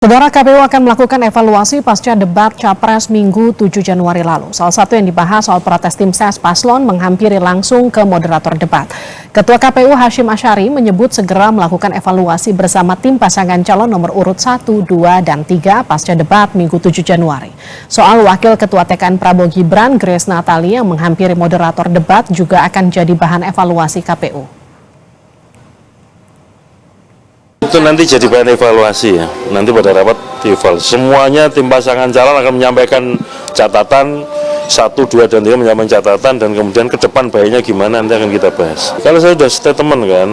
Saudara, KPU akan melakukan evaluasi pasca debat Capres Minggu 7 Januari lalu. Salah satu yang dibahas soal protes tim ses paslon menghampiri langsung ke moderator debat. Ketua KPU Hashim Asyari menyebut segera melakukan evaluasi bersama tim pasangan calon nomor urut 1, 2, dan 3 pasca debat Minggu 7 Januari. Soal Wakil Ketua TKN Prabowo Gibran, Grace Natali yang menghampiri moderator debat juga akan jadi bahan evaluasi KPU. Itu nanti jadi bahan evaluasi ya, nanti pada rapat dievaluasi. Semuanya tim pasangan calon akan menyampaikan catatan, 1, 2, dan 3 menyampaikan catatan, dan kemudian ke depan baiknya gimana nanti akan kita bahas. Kalau saya sudah statement kan,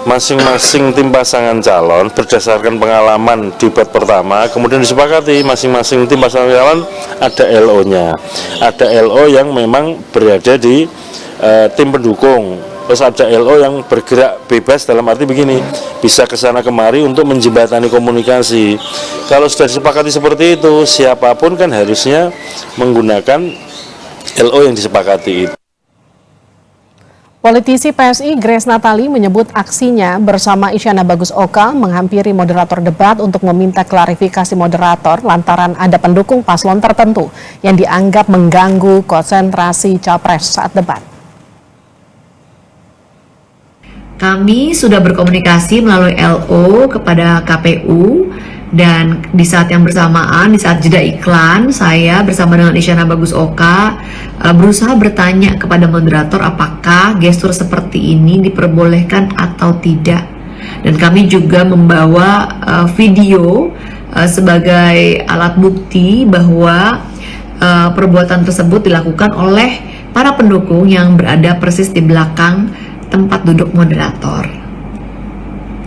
masing-masing tim pasangan calon berdasarkan pengalaman debat pertama, kemudian disepakati masing-masing tim pasangan calon ada LO-nya. Ada LO yang memang berada di tim pendukung. Terus ada LO yang bergerak bebas, dalam arti begini, bisa ke sana kemari untuk menjembatani komunikasi. Kalau sudah disepakati seperti itu, siapapun kan harusnya menggunakan LO yang disepakati itu. Politisi PSI Grace Natali menyebut aksinya bersama Isyana Bagus Oka menghampiri moderator debat untuk meminta klarifikasi moderator lantaran ada pendukung paslon tertentu yang dianggap mengganggu konsentrasi Capres saat debat. Kami sudah berkomunikasi melalui LO kepada KPU, dan di saat yang bersamaan, di saat jeda iklan, saya bersama dengan Isyana Bagus Oka berusaha bertanya kepada moderator apakah gestur seperti ini diperbolehkan atau tidak. Dan kami juga membawa video sebagai alat bukti bahwa perbuatan tersebut dilakukan oleh para pendukung yang berada persis di belakang tempat duduk moderator.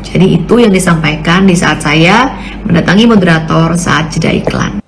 Jadi itu yang disampaikan di saat saya mendatangi moderator saat jeda iklan.